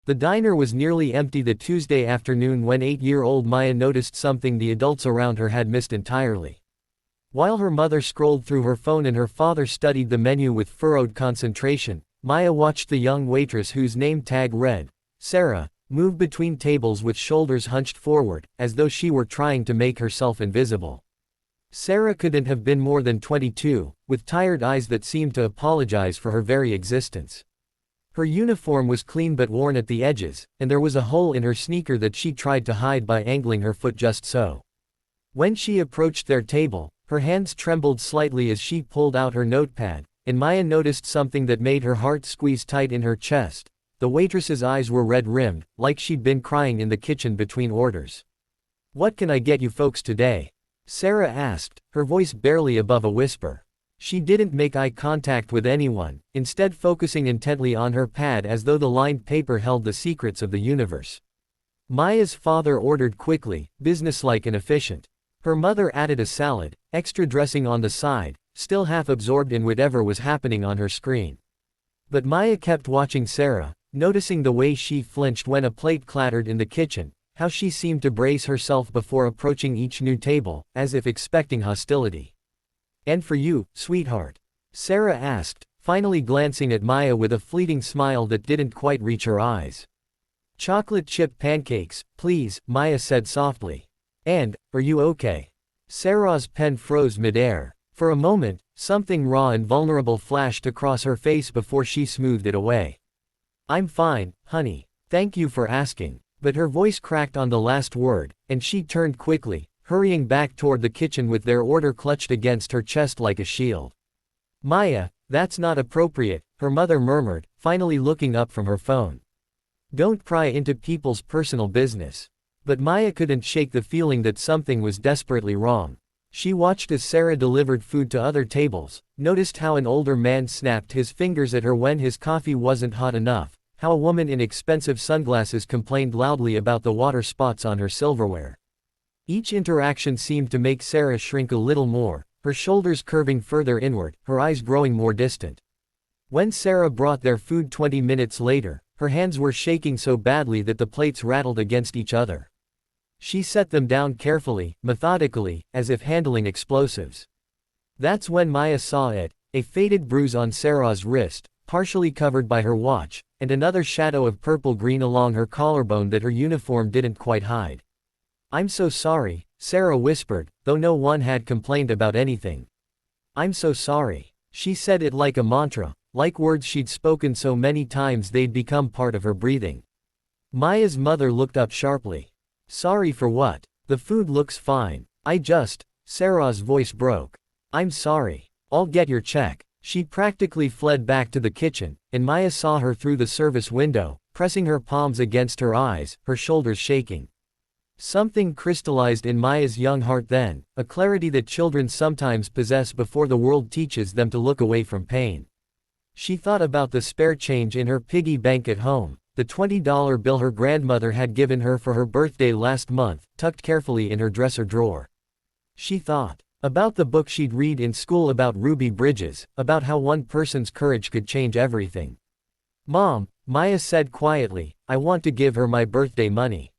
The diner was nearly empty the Tuesday afternoon when 8-year-old Maya noticed something the adults around her had missed entirely. While her mother scrolled through her phone and her father studied the menu with furrowed concentration, Maya watched the young waitress whose name tag read, Sarah, move between tables with shoulders hunched forward, as though she were trying to make herself invisible. Sarah couldn't have been more than 22, with tired eyes that seemed to apologize for her very existence. Her uniform was clean but worn at the edges, and there was a hole in her sneaker that she tried to hide by angling her foot just so. When she approached their table, her hands trembled slightly as she pulled out her notepad, and Maya noticed something that made her heart squeeze tight in her chest. The waitress's eyes were red-rimmed, like she'd been crying in the kitchen between orders. "What can I get you folks today?" Sarah asked, her voice barely above a whisper. She didn't make eye contact with anyone, instead focusing intently on her pad as though the lined paper held the secrets of the universe. Maya's father ordered quickly, businesslike and efficient. Her mother added a salad, extra dressing on the side, still half absorbed in whatever was happening on her screen. But Maya kept watching Sarah, noticing the way she flinched when a plate clattered in the kitchen, how she seemed to brace herself before approaching each new table, as if expecting hostility. "And for you, sweetheart?" Sarah asked, finally glancing at Maya with a fleeting smile that didn't quite reach her eyes. "Chocolate chip pancakes, please," Maya said softly. "And, are you okay?" Sarah's pen froze midair. For a moment, something raw and vulnerable flashed across her face before she smoothed it away. "I'm fine, honey. Thank you for asking." But her voice cracked on the last word, and she turned quickly, hurrying back toward the kitchen with their order clutched against her chest like a shield. "Maya, that's not appropriate," her mother murmured, finally looking up from her phone. "Don't pry into people's personal business." But Maya couldn't shake the feeling that something was desperately wrong. She watched as Sarah delivered food to other tables, noticed how an older man snapped his fingers at her when his coffee wasn't hot enough, how a woman in expensive sunglasses complained loudly about the water spots on her silverware. Each interaction seemed to make Sarah shrink a little more, her shoulders curving further inward, her eyes growing more distant. When Sarah brought their food 20 minutes later, her hands were shaking so badly that the plates rattled against each other. She set them down carefully, methodically, as if handling explosives. That's when Maya saw it, a faded bruise on Sarah's wrist, partially covered by her watch, and another shadow of purple-green along her collarbone that her uniform didn't quite hide. "I'm so sorry," Sarah whispered, though no one had complained about anything. "I'm so sorry." She said it like a mantra, like words she'd spoken so many times they'd become part of her breathing. Maya's mother looked up sharply. "Sorry for what? The food looks fine. Sarah's voice broke. "I'm sorry. I'll get your check." She practically fled back to the kitchen, and Maya saw her through the service window, pressing her palms against her eyes, her shoulders shaking. Something crystallized in Maya's young heart then, a clarity that children sometimes possess before the world teaches them to look away from pain. She thought about the spare change in her piggy bank at home, the $20 bill her grandmother had given her for her birthday last month, tucked carefully in her dresser drawer. She thought about the book she'd read in school about Ruby Bridges, about how one person's courage could change everything. "Mom," Maya said quietly, "I want to give her my birthday money."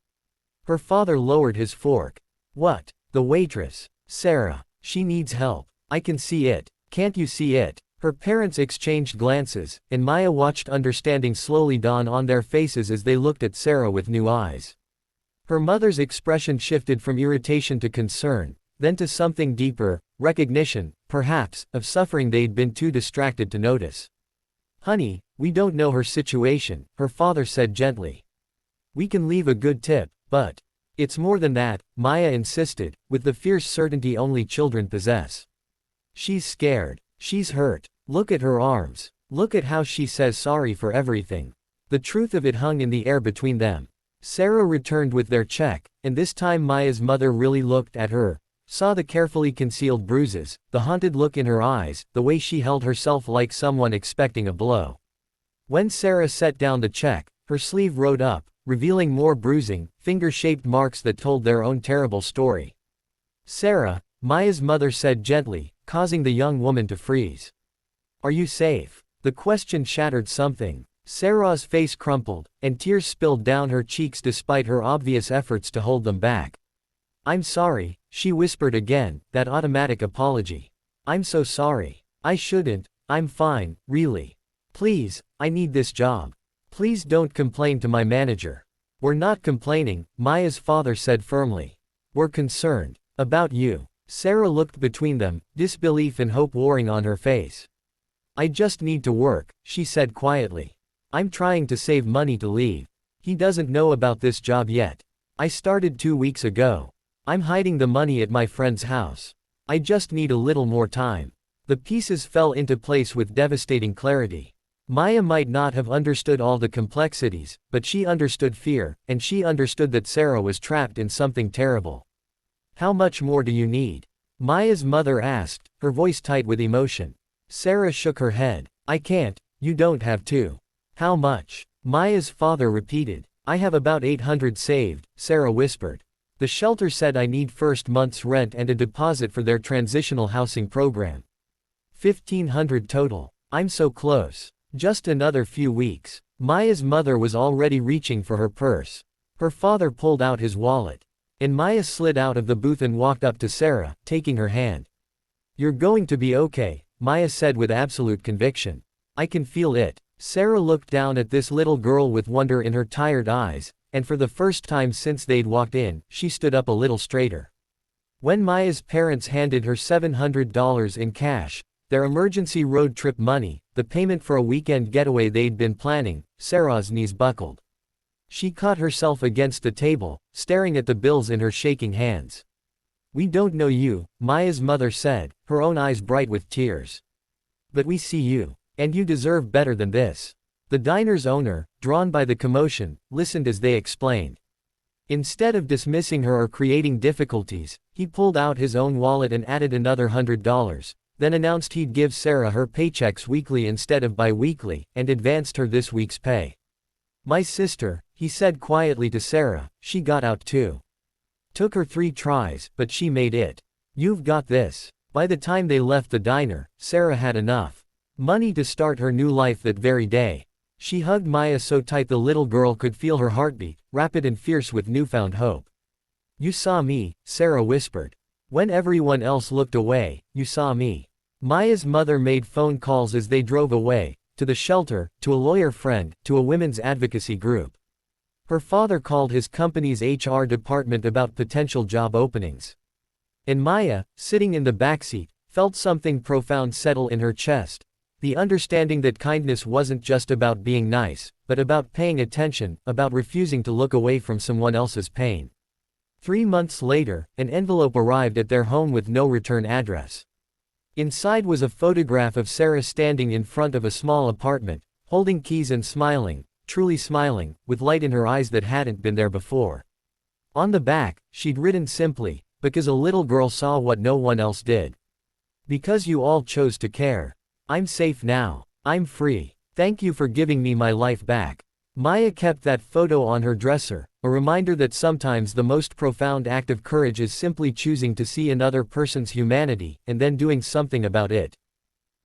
Her father lowered his fork. "What?" "The waitress. Sarah. She needs help. I can see it. Can't you see it?" Her parents exchanged glances, and Maya watched understanding slowly dawn on their faces as they looked at Sarah with new eyes. Her mother's expression shifted from irritation to concern, then to something deeper, recognition, perhaps, of suffering they'd been too distracted to notice. "Honey, we don't know her situation," her father said gently. "We can leave a good tip, but it's more than that," Maya insisted, with the fierce certainty only children possess. "She's scared. She's hurt. Look at her arms. Look at how she says sorry for everything." The truth of it hung in the air between them. Sarah returned with their check, and this time Maya's mother really looked at her, saw the carefully concealed bruises, the haunted look in her eyes, the way she held herself like someone expecting a blow. When Sarah set down the check, her sleeve rode up, revealing more bruising, finger-shaped marks that told their own terrible story. "Sarah," Maya's mother said gently, causing the young woman to freeze. "Are you safe?" The question shattered something. Sarah's face crumpled, and tears spilled down her cheeks despite her obvious efforts to hold them back. I'm sorry, she whispered again, that automatic apology. I'm so sorry. I shouldn't, I'm fine, really. Please, I need this job. Please don't complain to my manager. We're not complaining, Maya's father said firmly. We're concerned about you. Sarah looked between them, disbelief and hope warring on her face. I just need to work, she said quietly. I'm trying to save money to leave. He doesn't know about this job yet. I started 2 weeks ago. I'm hiding the money at my friend's house. I just need a little more time. The pieces fell into place with devastating clarity. Maya might not have understood all the complexities, but she understood fear, and she understood that Sarah was trapped in something terrible. How much more do you need? Maya's mother asked, her voice tight with emotion. Sarah shook her head. I can't, you don't have to. How much? Maya's father repeated. I have about 800 saved, Sarah whispered. The shelter said I need first month's rent and a deposit for their transitional housing program. 1,500 total. I'm so close. Just another few weeks. Maya's mother was already reaching for her purse. Her father pulled out his wallet. And Maya slid out of the booth and walked up to Sarah, taking her hand. You're going to be okay, Maya said with absolute conviction. I can feel it. Sarah looked down at this little girl with wonder in her tired eyes, and for the first time since they'd walked in, she stood up a little straighter. When Maya's parents handed her $700 in cash, their emergency road trip money, the payment for a weekend getaway they'd been planning, Sarah's knees buckled. She caught herself against the table, staring at the bills in her shaking hands. We don't know you, Maya's mother said, her own eyes bright with tears. But we see you. And you deserve better than this. The diner's owner, drawn by the commotion, listened as they explained. Instead of dismissing her or creating difficulties, he pulled out his own wallet and added another $100, then announced he'd give Sarah her paychecks weekly instead of bi-weekly, and advanced her this week's pay. My sister, he said quietly to Sarah, she got out too. Took her 3 tries, but she made it. You've got this. By the time they left the diner, Sarah had enough money to start her new life that very day. She hugged Maya so tight the little girl could feel her heartbeat, rapid and fierce with newfound hope. You saw me, Sarah whispered. When everyone else looked away, you saw me. Maya's mother made phone calls as they drove away, to the shelter, to a lawyer friend, to a women's advocacy group. Her father called his company's HR department about potential job openings. And Maya, sitting in the backseat, felt something profound settle in her chest. The understanding that kindness wasn't just about being nice, but about paying attention, about refusing to look away from someone else's pain. 3 months later, an envelope arrived at their home with no return address. Inside was a photograph of Sarah standing in front of a small apartment, holding keys and smiling, truly smiling, with light in her eyes that hadn't been there before. On the back, she'd written simply, because a little girl saw what no one else did. Because you all chose to care. I'm safe now. I'm free. Thank you for giving me my life back. Maya kept that photo on her dresser, a reminder that sometimes the most profound act of courage is simply choosing to see another person's humanity, and then doing something about it.